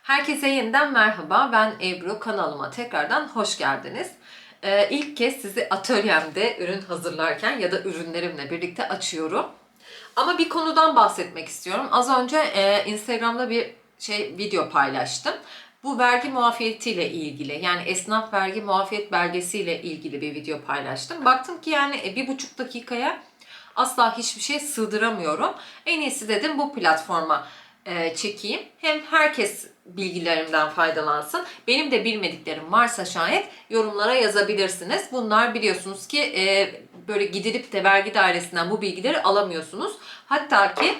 Herkese yeniden merhaba. Ben Ebru. Kanalıma tekrardan hoş geldiniz. İlk kez sizi atölyemde ürün hazırlarken ya da ürünlerimle birlikte açıyorum. Ama bir konudan bahsetmek istiyorum. Az önce Instagram'da bir video paylaştım. Bu vergi muafiyetiyle ilgili, yani esnaf vergi muafiyet belgesiyle ilgili bir video paylaştım. Baktım ki yani 1,5 dakikaya asla hiçbir şey sığdıramıyorum. En iyisi dedim bu platforma çekeyim. Hem herkes bilgilerimden faydalansın. Benim de bilmediklerim varsa şayet yorumlara yazabilirsiniz. Bunlar biliyorsunuz ki böyle gidilip de vergi dairesinden bu bilgileri alamıyorsunuz. Hatta ki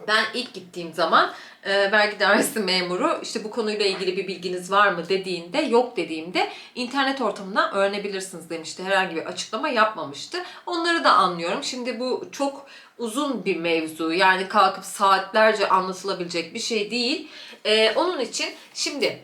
ben ilk gittiğim zaman vergi dairesi memuru işte bu konuyla ilgili bir bilginiz var mı dediğinde, yok dediğimde internet ortamından öğrenebilirsiniz demişti. Herhangi bir açıklama yapmamıştı. Onları da anlıyorum. Şimdi bu çok uzun bir mevzu. Yani kalkıp saatlerce anlatılabilecek bir şey değil. Onun için şimdi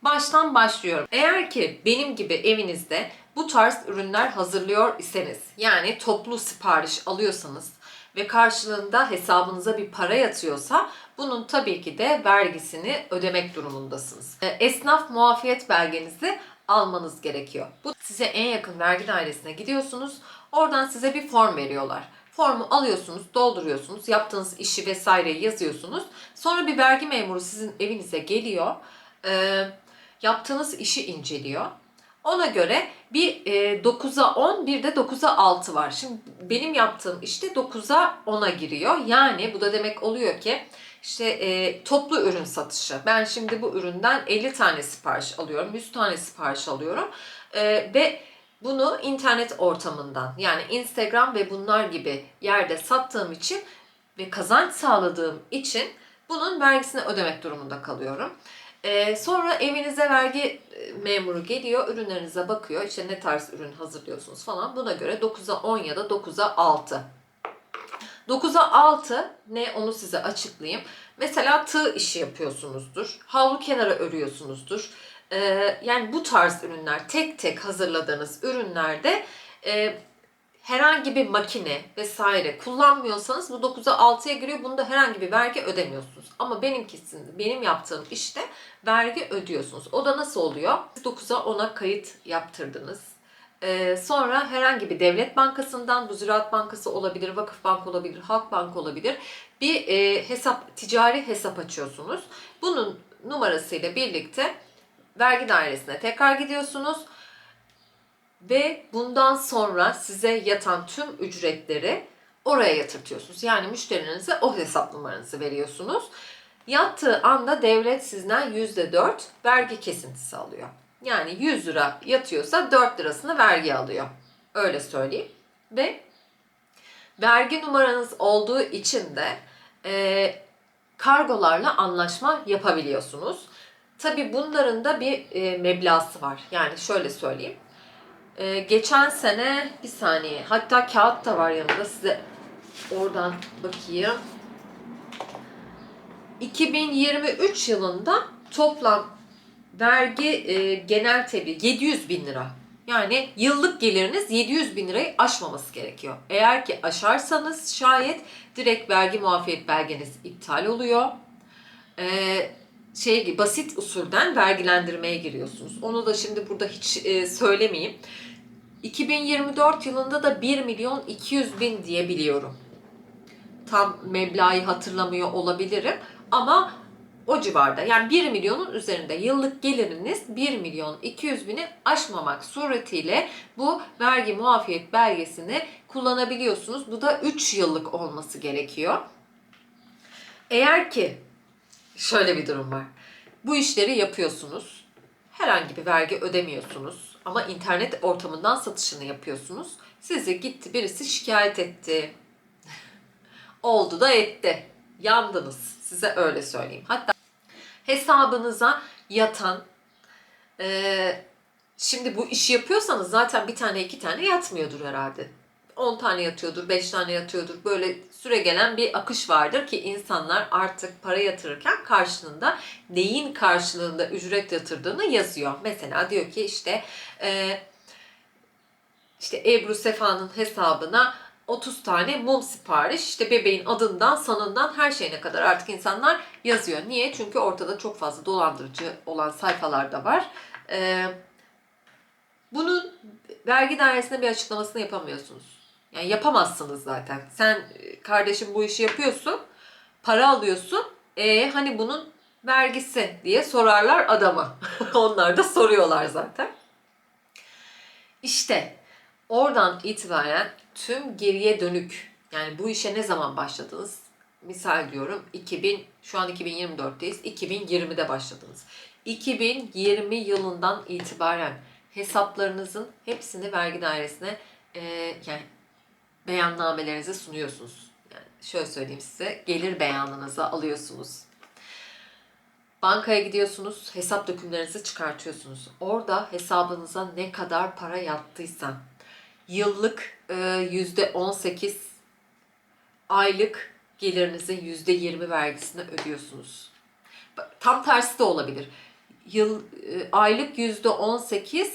baştan başlıyorum. Eğer ki benim gibi evinizde bu tarz ürünler hazırlıyor iseniz, yani toplu sipariş alıyorsanız ve karşılığında hesabınıza bir para yatıyorsa bunun tabii ki de vergisini ödemek durumundasınız. Esnaf muafiyet belgenizi almanız gerekiyor. Bu size en yakın vergi dairesine gidiyorsunuz. Oradan size bir form veriyorlar. Formu alıyorsunuz, dolduruyorsunuz, yaptığınız işi vesaireyi yazıyorsunuz. Sonra bir vergi memuru sizin evinize geliyor. Yaptığınız işi inceliyor. Ona göre bir 9'a 10, bir de 9'a 6 var. Şimdi benim yaptığım işte 9'a 10'a giriyor. Yani bu da demek oluyor ki işte toplu ürün satışı. Ben şimdi bu üründen 50 tane sipariş alıyorum, 100 tane sipariş alıyorum ve bunu internet ortamından, yani Instagram ve bunlar gibi yerde sattığım için ve kazanç sağladığım için bunun vergisini ödemek durumunda kalıyorum. Sonra evinize vergi memuru geliyor, ürünlerinize bakıyor. İşte ne tarz ürün hazırlıyorsunuz falan. Buna göre 9'a 10 ya da 9'a 6. 9'a 6 ne, onu size açıklayayım. Mesela tığ işi yapıyorsunuzdur. Havlu kenara örüyorsunuzdur. Yani bu tarz ürünler, tek tek hazırladığınız ürünlerde herhangi bir makine vesaire kullanmıyorsanız bu 9'a 6'ya giriyor. Bunda herhangi bir vergi ödemiyorsunuz. Ama benim yaptığım işte vergi ödüyorsunuz. O da nasıl oluyor? 9'a 10'a kayıt yaptırdınız. Sonra herhangi bir devlet bankasından, bu Ziraat Bankası olabilir, Vakıfbank olabilir, Halkbank olabilir, bir ticari hesap açıyorsunuz. Bunun numarasıyla birlikte vergi dairesine tekrar gidiyorsunuz. Ve bundan sonra size yatan tüm ücretleri oraya yatırtıyorsunuz. Yani müşterinize o hesap numaranızı veriyorsunuz. Yattığı anda devlet sizden %4 vergi kesintisi alıyor. Yani 100 lira yatıyorsa 4 lirasını vergi alıyor. Öyle söyleyeyim. Ve vergi numaranız olduğu için de kargolarla anlaşma yapabiliyorsunuz. Tabii bunların da bir meblası var. Yani şöyle söyleyeyim. Geçen sene, bir saniye, hatta kağıt da var yanında, size oradan bakayım. 2023 yılında toplam vergi genel tebliğ 700 bin lira. Yani yıllık geliriniz 700 bin lirayı aşmaması gerekiyor. Eğer ki aşarsanız şayet direkt vergi muafiyet belgeniz iptal oluyor. Basit usulden vergilendirmeye giriyorsunuz. Onu da şimdi burada hiç söylemeyeyim. 2024 yılında da 1 milyon 200 bin diye biliyorum. Tam meblağı hatırlamıyor olabilirim ama o civarda. Yani 1 milyonun üzerinde yıllık geliriniz 1 milyon 200 bini aşmamak suretiyle bu vergi muafiyet belgesini kullanabiliyorsunuz. Bu da 3 yıllık olması gerekiyor. Eğer ki şöyle bir durum var. Bu işleri yapıyorsunuz. Herhangi bir vergi ödemiyorsunuz. Ama internet ortamından satışını yapıyorsunuz. Sizi gitti birisi şikayet etti. Oldu da etti. Yandınız. Size öyle söyleyeyim. Hatta hesabınıza yatan, şimdi bu işi yapıyorsanız zaten bir tane iki tane yatmıyordur herhalde. 10 tane yatıyordur, 5 tane yatıyordur. Böyle süre gelen bir akış vardır ki insanlar artık para yatırırken karşılığında neyin karşılığında ücret yatırdığını yazıyor. Mesela diyor ki işte Ebru Sefa'nın hesabına 30 tane mum sipariş. İşte bebeğin adından, sanından her şeyine kadar artık insanlar yazıyor. Niye? Çünkü ortada çok fazla dolandırıcı olan sayfalar da var. Bunun vergi dairesine bir açıklamasını yapamıyorsunuz. Yani yapamazsınız zaten. Sen kardeşim bu işi yapıyorsun, para alıyorsun. Hani bunun vergisi diye sorarlar adama. Onlar da soruyorlar zaten. İşte oradan itibaren tüm geriye dönük, yani bu işe ne zaman başladınız? Misal diyorum şu an 2024'teyiz. 2020'de başladınız. 2020 yılından itibaren hesaplarınızın hepsini vergi dairesine yani beyannamelerinizi sunuyorsunuz. Yani şöyle söyleyeyim size, gelir beyanınızı alıyorsunuz. Bankaya gidiyorsunuz, hesap dökümlerinizi çıkartıyorsunuz. Orada hesabınıza ne kadar para yattıysa, yıllık %18, aylık gelirinizin %20 vergisini ödüyorsunuz. Tam tersi de olabilir. Aylık %18,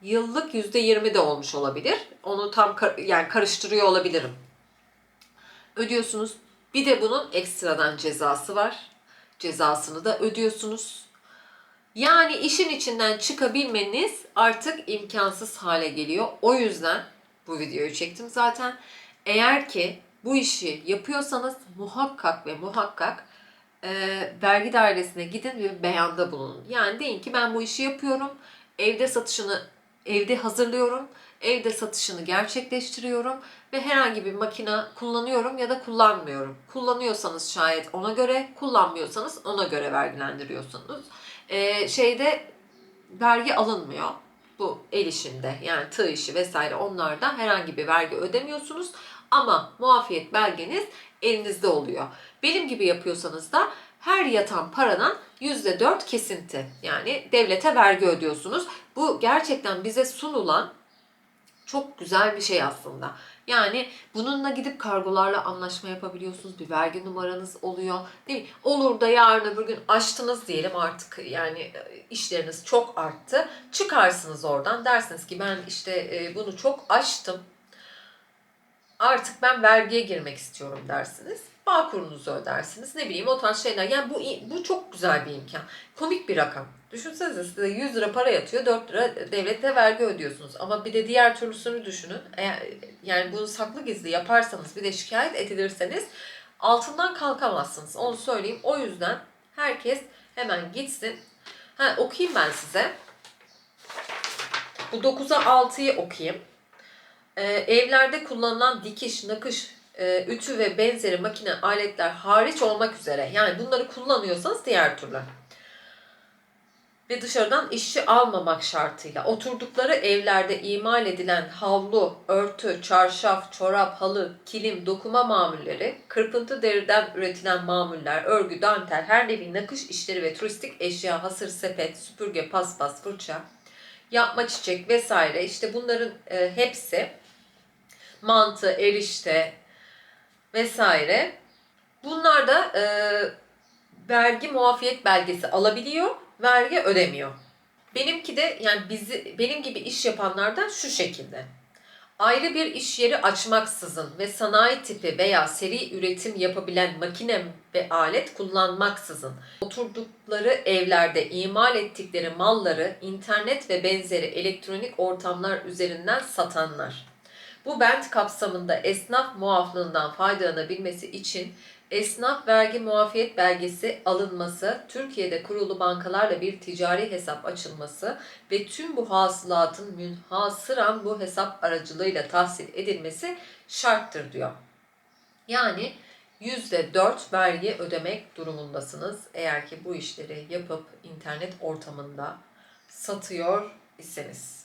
yıllık %20 de olmuş olabilir. Onu tam yani karıştırıyor olabilirim. Ödüyorsunuz. Bir de bunun ekstradan cezası var. Cezasını da ödüyorsunuz. Yani işin içinden çıkabilmeniz artık imkansız hale geliyor. O yüzden bu videoyu çektim zaten. Eğer ki bu işi yapıyorsanız muhakkak ve muhakkak vergi dairesine gidin ve beyanda bulunun. Yani deyin ki ben bu işi yapıyorum. Evde hazırlıyorum. Evde satışını gerçekleştiriyorum ve herhangi bir makine kullanıyorum ya da kullanmıyorum. Kullanıyorsanız şayet ona göre, kullanmıyorsanız ona göre vergilendiriyorsunuz. Şeyde vergi alınmıyor. Bu el işinde, yani tığ işi vesaire, onlarda herhangi bir vergi ödemiyorsunuz. Ama muafiyet belgeniz elinizde oluyor. Benim gibi yapıyorsanız da her yatan paradan %4 kesinti. Yani devlete vergi ödüyorsunuz. Bu gerçekten bize sunulan çok güzel bir şey aslında. Yani bununla gidip kargolarla anlaşma yapabiliyorsunuz. Bir vergi numaranız oluyor. Değil mi? Olur da yarın öbür gün açtınız diyelim, artık yani işleriniz çok arttı. Çıkarsınız oradan, dersiniz ki ben işte bunu çok aştım. Artık ben vergiye girmek istiyorum dersiniz. Bağkurunuzu ödersiniz. Ne bileyim, o tarz şeyler. Yani bu çok güzel bir imkan. Komik bir rakam. Düşünsenize, size 100 lira para yatıyor, 4 lira devlete vergi ödüyorsunuz. Ama bir de diğer türlüsünü düşünün. Yani bunu saklı gizli yaparsanız, bir de şikayet edilirseniz altından kalkamazsınız. Onu söyleyeyim. O yüzden herkes hemen gitsin. Okuyayım ben size. Bu 9'a 6'yı okuyayım. Evlerde kullanılan dikiş, nakış, ütü ve benzeri makine aletler hariç olmak üzere, yani bunları kullanıyorsanız diğer türlü ve dışarıdan işçi almamak şartıyla oturdukları evlerde imal edilen havlu, örtü, çarşaf, çorap, halı, kilim, dokuma mamulleri, kırpıntı deriden üretilen mamuller, örgü, dantel, her nevi nakış işleri ve turistik eşya, hasır, sepet, süpürge, paspas, fırça, yapma çiçek vesaire, işte bunların hepsi, mantı, erişte vesaire. Bunlar da vergi muafiyet belgesi alabiliyor, vergi ödemiyor. Benimki de, yani benim gibi iş yapanlardan şu şekilde. Ayrı bir iş yeri açmaksızın ve sanayi tipi veya seri üretim yapabilen makine ve alet kullanmaksızın oturdukları evlerde imal ettikleri malları internet ve benzeri elektronik ortamlar üzerinden satanlar. Bu bent kapsamında esnaf muaflığından faydalanabilmesi için esnaf vergi muafiyet belgesi alınması, Türkiye'de kurulu bankalarla bir ticari hesap açılması ve tüm bu hasılatın münhasıran bu hesap aracılığıyla tahsil edilmesi şarttır diyor. Yani %4 vergi ödemek durumundasınız eğer ki bu işleri yapıp internet ortamında satıyor iseniz.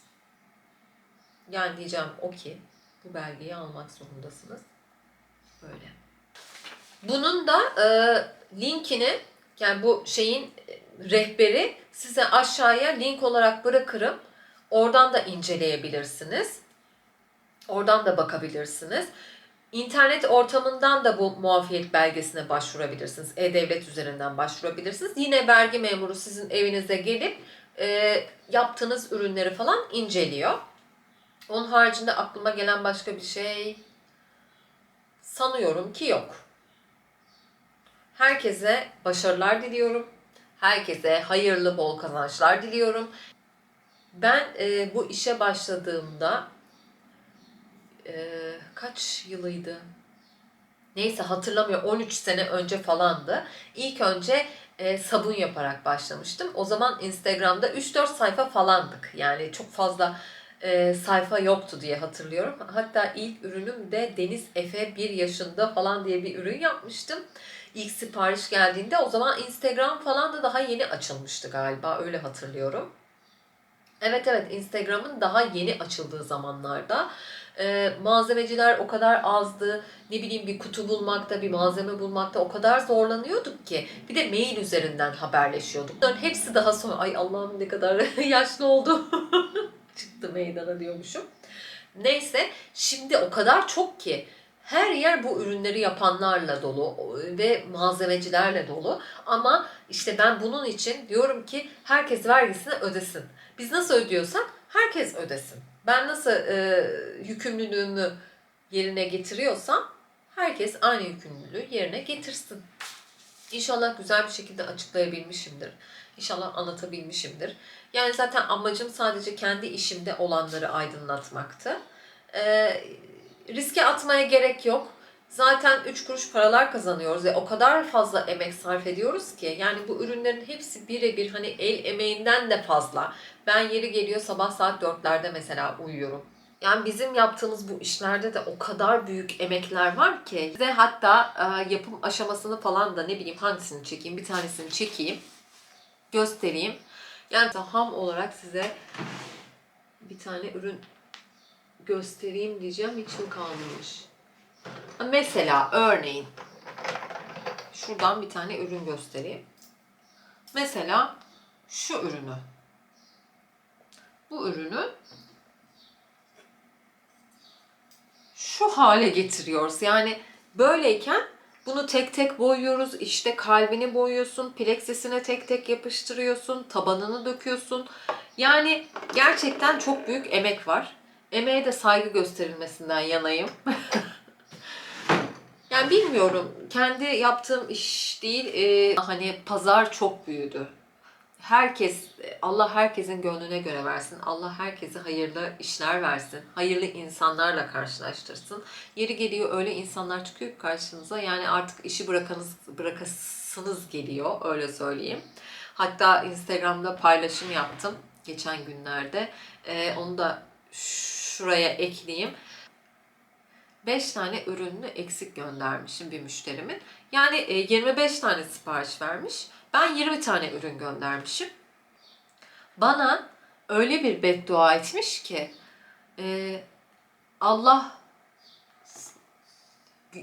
Yani diyeceğim o ki bu belgeyi almak zorundasınız. Böyle. Bunun da linkini, yani bu şeyin rehberi size aşağıya link olarak bırakırım. Oradan da inceleyebilirsiniz. Oradan da bakabilirsiniz. İnternet ortamından da bu muafiyet belgesine başvurabilirsiniz. E-Devlet üzerinden başvurabilirsiniz. Yine vergi memuru sizin evinize gelip yaptığınız ürünleri falan inceliyor. Onun haricinde aklıma gelen başka bir şey Sanıyorum ki yok. Herkese başarılar diliyorum. Herkese hayırlı, bol kazançlar diliyorum. Ben bu işe başladığımda kaç yılıydı? Neyse hatırlamıyorum. 13 sene önce falandı. İlk önce sabun yaparak başlamıştım. O zaman Instagram'da 3-4 sayfa falandık. Yani çok fazla sayfa yoktu diye hatırlıyorum. Hatta ilk ürünüm de Deniz Efe 1 yaşında falan diye bir ürün yapmıştım. İlk sipariş geldiğinde o zaman Instagram falan da daha yeni açılmıştı galiba. Öyle hatırlıyorum. Evet, evet, Instagram'ın daha yeni açıldığı zamanlarda malzemeciler o kadar azdı. Ne bileyim, bir kutu bulmakta, bir malzeme bulmakta o kadar zorlanıyorduk ki. Bir de mail üzerinden haberleşiyorduk. Bunların hepsi daha sonra, ay Allah'ım ne kadar yaşlı oldu. Çıktı meydana diyormuşum. Neyse, şimdi o kadar çok ki her yer bu ürünleri yapanlarla dolu ve malzemecilerle dolu. Ama işte ben bunun için diyorum ki herkes vergisini ödesin. Biz nasıl ödüyorsak herkes ödesin. Ben nasıl yükümlülüğümü yerine getiriyorsam herkes aynı yükümlülüğü yerine getirsin. İnşallah güzel bir şekilde açıklayabilmişimdir. İnşallah anlatabilmişimdir. Yani zaten amacım sadece kendi işimde olanları aydınlatmaktı. Riske atmaya gerek yok. Zaten 3 kuruş paralar kazanıyoruz ve o kadar fazla emek sarf ediyoruz ki. Yani bu ürünlerin hepsi birebir, hani el emeğinden de fazla. Ben yeri geliyor sabah saat 4'lerde mesela uyuyorum. Yani bizim yaptığımız bu işlerde de o kadar büyük emekler var ki. Size hatta yapım aşamasını falan da, ne bileyim, hangisini çekeyim, bir tanesini çekeyim, göstereyim. Yani ham olarak size bir tane ürün göstereyim diyeceğim, hiç mi kalmamış? Mesela örneğin şuradan bir tane ürün göstereyim. Mesela şu ürünü. Bu ürünü şu hale getiriyoruz. Yani böyleyken bunu tek tek boyuyoruz. İşte kalbini boyuyorsun, plexisine tek tek yapıştırıyorsun, tabanını döküyorsun. Yani gerçekten çok büyük emek var. Emeğe de saygı gösterilmesinden yanayım. Yani bilmiyorum, kendi yaptığım iş değil, hani pazar çok büyüdü. Herkes, Allah herkesin gönlüne göre versin. Allah herkese hayırlı işler versin. Hayırlı insanlarla karşılaştırsın. Yeri geliyor öyle insanlar çıkıyor ki karşınıza. Yani artık işi bırakasınız geliyor, öyle söyleyeyim. Hatta Instagram'da paylaşım yaptım geçen günlerde. Onu da şuraya ekleyeyim. 5 tane ürününü eksik göndermişim bir müşterimin. Yani 25 tane sipariş vermiş. Ben 20 tane ürün göndermişim. Bana öyle bir beddua etmiş ki Allah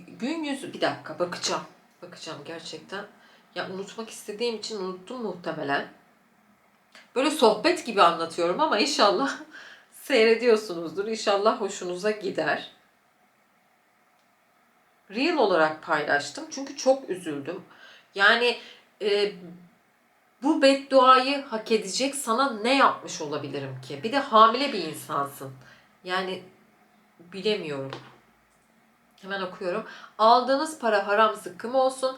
gün yüzü, bir dakika bakacağım. Bakacağım gerçekten. Ya unutmak istediğim için unuttum muhtemelen. Böyle sohbet gibi anlatıyorum ama inşallah seyrediyorsunuzdur. İnşallah hoşunuza gider. Reel olarak paylaştım çünkü çok üzüldüm. Yani bu bedduayı hak edecek sana ne yapmış olabilirim ki? Bir de hamile bir insansın. Yani bilemiyorum. Hemen okuyorum. Aldığınız para haram zıkkım olsun.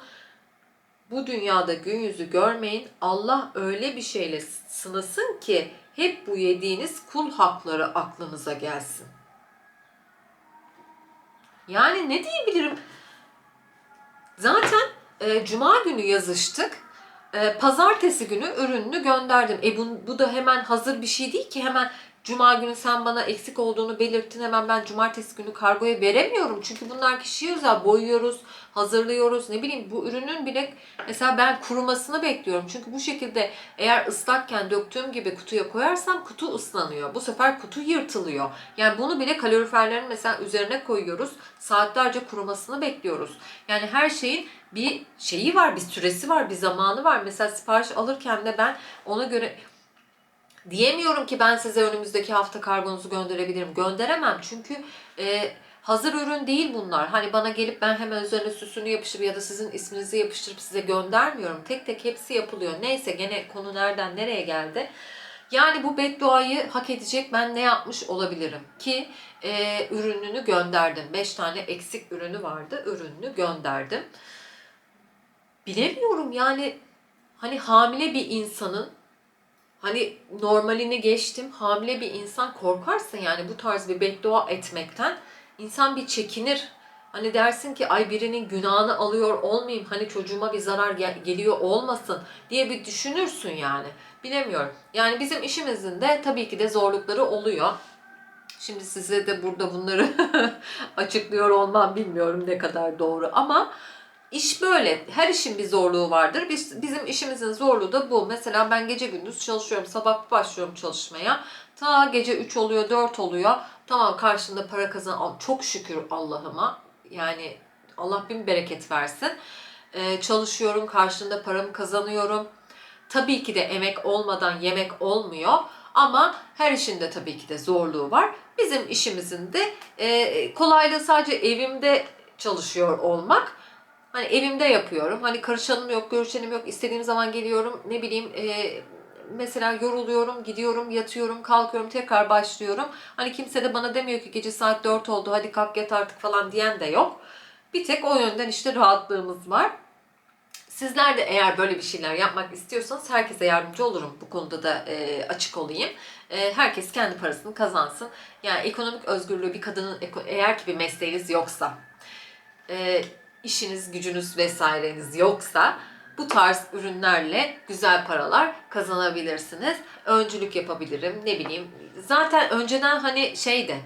Bu dünyada gün yüzü görmeyin. Allah öyle bir şeyle sınasın ki hep bu yediğiniz kul hakları aklınıza gelsin. Yani ne diyebilirim? Zaten Cuma günü yazıştık. Pazartesi günü ürününü gönderdim. Bu da hemen hazır bir şey değil ki. Hemen Cuma günü sen bana eksik olduğunu belirttin. Hemen ben cumartesi günü kargoya veremiyorum. Çünkü bunlar kişiye özel, boyuyoruz, hazırlıyoruz. Ne bileyim, bu ürünün bile mesela ben kurumasını bekliyorum. Çünkü bu şekilde eğer ıslakken döktüğüm gibi kutuya koyarsam kutu ıslanıyor. Bu sefer kutu yırtılıyor. Yani bunu bile kaloriferlerin mesela üzerine koyuyoruz. Saatlerce kurumasını bekliyoruz. Yani her şeyin bir şeyi var, bir süresi var, bir zamanı var. Mesela sipariş alırken de ben ona göre diyemiyorum ki ben size önümüzdeki hafta kargonuzu gönderebilirim. Gönderemem çünkü hazır ürün değil bunlar. Hani bana gelip ben hemen üzerine süsünü yapıştırıp ya da sizin isminizi yapıştırıp size göndermiyorum. Tek tek hepsi yapılıyor. Neyse, gene konu nereden nereye geldi? Yani bu bedduayı hak edecek ben ne yapmış olabilirim ki ürününü gönderdim. 5 tane eksik ürünü vardı. Ürününü gönderdim. Bilemiyorum yani, hani hamile bir insanın, hani normalini geçtim, hamile bir insan korkarsa yani bu tarz bir beddua etmekten insan bir çekinir. Hani dersin ki ay birinin günahını alıyor olmayayım, hani çocuğuma bir zarar geliyor olmasın diye bir düşünürsün yani. Bilemiyorum. Yani bizim işimizin de tabii ki de zorlukları oluyor. Şimdi size de burada bunları açıklıyor olmam bilmiyorum ne kadar doğru ama iş böyle. Her işin bir zorluğu vardır. Bizim işimizin zorluğu da bu. Mesela ben gece gündüz çalışıyorum. Sabah başlıyorum çalışmaya. Ta gece 3 oluyor, 4 oluyor. Tamam, karşında para kazan. Çok şükür Allah'ıma. Yani Allah bin bereket versin. Çalışıyorum, karşında paramı kazanıyorum. Tabii ki de emek olmadan yemek olmuyor. Ama her işin de tabii ki de zorluğu var. Bizim işimizin de kolaylığı sadece evimde çalışıyor olmak. Hani evimde yapıyorum. Hani karışanım yok, görüşenim yok. İstediğim zaman geliyorum. Ne bileyim, mesela yoruluyorum, gidiyorum, yatıyorum, kalkıyorum, tekrar başlıyorum. Hani kimse de bana demiyor ki gece saat 4 oldu, hadi kalk yat artık falan diyen de yok. Bir tek o yönden işte rahatlığımız var. Sizler de eğer böyle bir şeyler yapmak istiyorsanız herkese yardımcı olurum. Bu konuda da açık olayım. Herkes kendi parasını kazansın. Yani ekonomik özgürlüğü bir kadının, eğer ki bir mesleğiniz yoksa, işiniz, gücünüz vesaireniz yoksa bu tarz ürünlerle güzel paralar kazanabilirsiniz. Öncülük yapabilirim, ne bileyim. Zaten önceden hani şeyde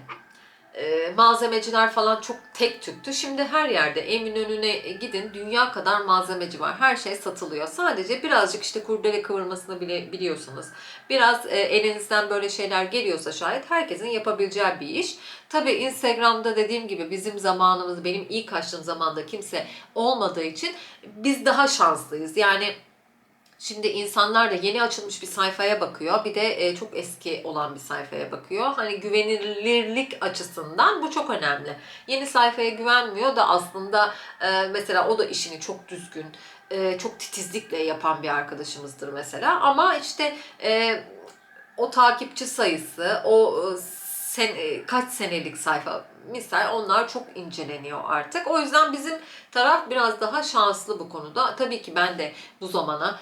malzemeciler falan çok tek tüktü. Şimdi her yerde Eminönü'ne gidin, dünya kadar malzemeci var. Her şey satılıyor. Sadece birazcık işte kurdele kıvırmasını bile biliyorsunuz. Biraz elinizden böyle şeyler geliyorsa şayet herkesin yapabileceği bir iş. Tabii Instagram'da dediğim gibi bizim zamanımız, benim ilk açtığım zamanda kimse olmadığı için biz daha şanslıyız. Yani şimdi insanlar da yeni açılmış bir sayfaya bakıyor. Bir de çok eski olan bir sayfaya bakıyor. Hani güvenilirlik açısından bu çok önemli. Yeni sayfaya güvenmiyor da aslında mesela o da işini çok düzgün, çok titizlikle yapan bir arkadaşımızdır mesela. Ama işte o takipçi sayısı, o kaç senelik sayfa misal, onlar çok inceleniyor artık. O yüzden bizim taraf biraz daha şanslı bu konuda. Tabii ki ben de bu zamana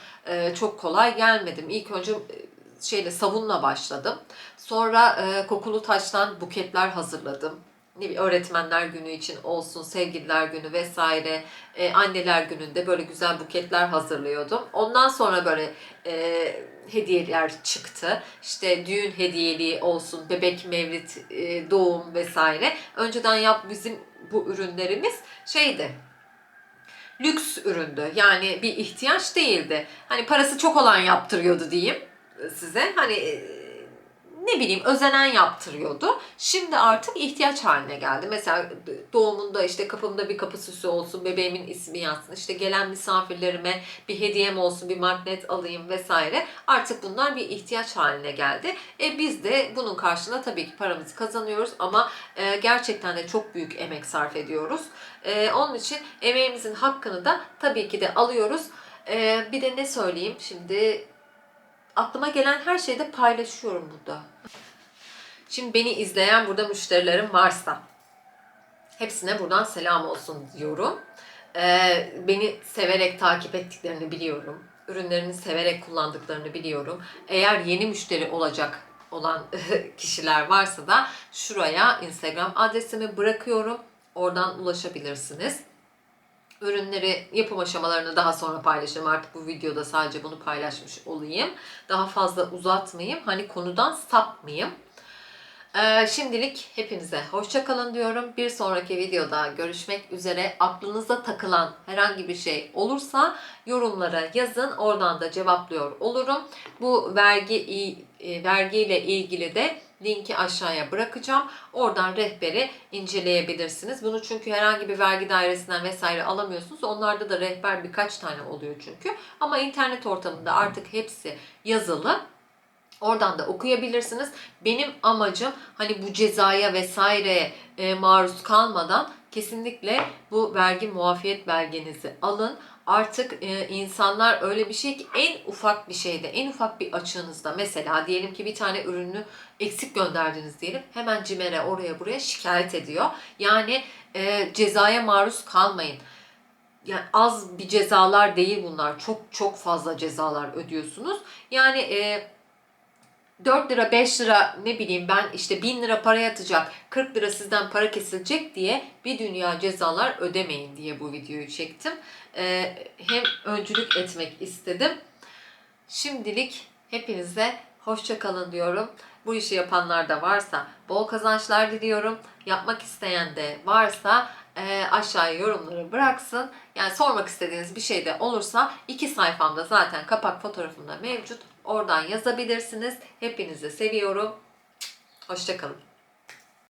çok kolay gelmedim. İlk önce sabunla başladım. Sonra kokulu taştan buketler hazırladım. Ne bileyim, öğretmenler günü için olsun, sevgililer günü vesaire, anneler gününde böyle güzel buketler hazırlıyordum. Ondan sonra böyle hediyeler çıktı. İşte düğün hediyeliği olsun, bebek mevlit, doğum vesaire. Önceden bizim bu ürünlerimiz şeydi, lüks üründü. Yani bir ihtiyaç değildi. Hani parası çok olan yaptırıyordu diyeyim size. Hani ne bileyim, özenen yaptırıyordu. Şimdi artık ihtiyaç haline geldi. Mesela doğumunda işte kapımda bir kapı süsü olsun, bebeğimin ismi yazsın, işte gelen misafirlerime bir hediyem olsun, bir magnet alayım vesaire. Artık bunlar bir ihtiyaç haline geldi. Biz de bunun karşılığında tabii ki paramızı kazanıyoruz ama gerçekten de çok büyük emek sarf ediyoruz. Onun için emeğimizin hakkını da tabii ki de alıyoruz. Bir de ne söyleyeyim şimdi, aklıma gelen her şeyi de paylaşıyorum burada. Şimdi beni izleyen burada müşterilerim varsa hepsine buradan selam olsun diyorum. Beni severek takip ettiklerini biliyorum. Ürünlerini severek kullandıklarını biliyorum. Eğer yeni müşteri olacak olan kişiler varsa da şuraya Instagram adresimi bırakıyorum. Oradan ulaşabilirsiniz. Ürünleri, yapım aşamalarını daha sonra paylaşırım. Artık bu videoda sadece bunu paylaşmış olayım. Daha fazla uzatmayayım. Hani konudan sapmayayım. Şimdilik hepinize hoşça kalın diyorum. Bir sonraki videoda görüşmek üzere. Aklınıza takılan herhangi bir şey olursa yorumlara yazın. Oradan da cevaplıyor olurum. Bu vergiyle ilgili de linki aşağıya bırakacağım. Oradan rehberi inceleyebilirsiniz. Bunu çünkü herhangi bir vergi dairesinden vesaire alamıyorsunuz. Onlarda da rehber birkaç tane oluyor çünkü. Ama internet ortamında artık hepsi yazılı. Oradan da okuyabilirsiniz. Benim amacım hani bu cezaya vesaireye maruz kalmadan kesinlikle bu vergi muafiyet belgenizi alın. Artık insanlar öyle bir şey ki en ufak bir şeyde, en ufak bir açığınızda, mesela diyelim ki bir tane ürünü eksik gönderdiniz diyelim, hemen CİMER'e oraya buraya şikayet ediyor. Yani cezaya maruz kalmayın. Yani az bir cezalar değil bunlar. Çok çok fazla cezalar ödüyorsunuz. Yani 4 lira 5 lira, ne bileyim ben, işte 1000 lira para yatacak, 40 lira sizden para kesilecek diye bir dünya cezalar ödemeyin diye bu videoyu çektim. Hem öncülük etmek istedim. Şimdilik hepinize hoşça kalın diyorum. Bu işi yapanlar da varsa bol kazançlar diliyorum. Yapmak isteyen de varsa aşağıya yorumları bıraksın. Yani sormak istediğiniz bir şey de olursa 2 sayfamda zaten kapak fotoğrafımda mevcut. Oradan yazabilirsiniz. Hepinizi seviyorum. Hoşça kalın.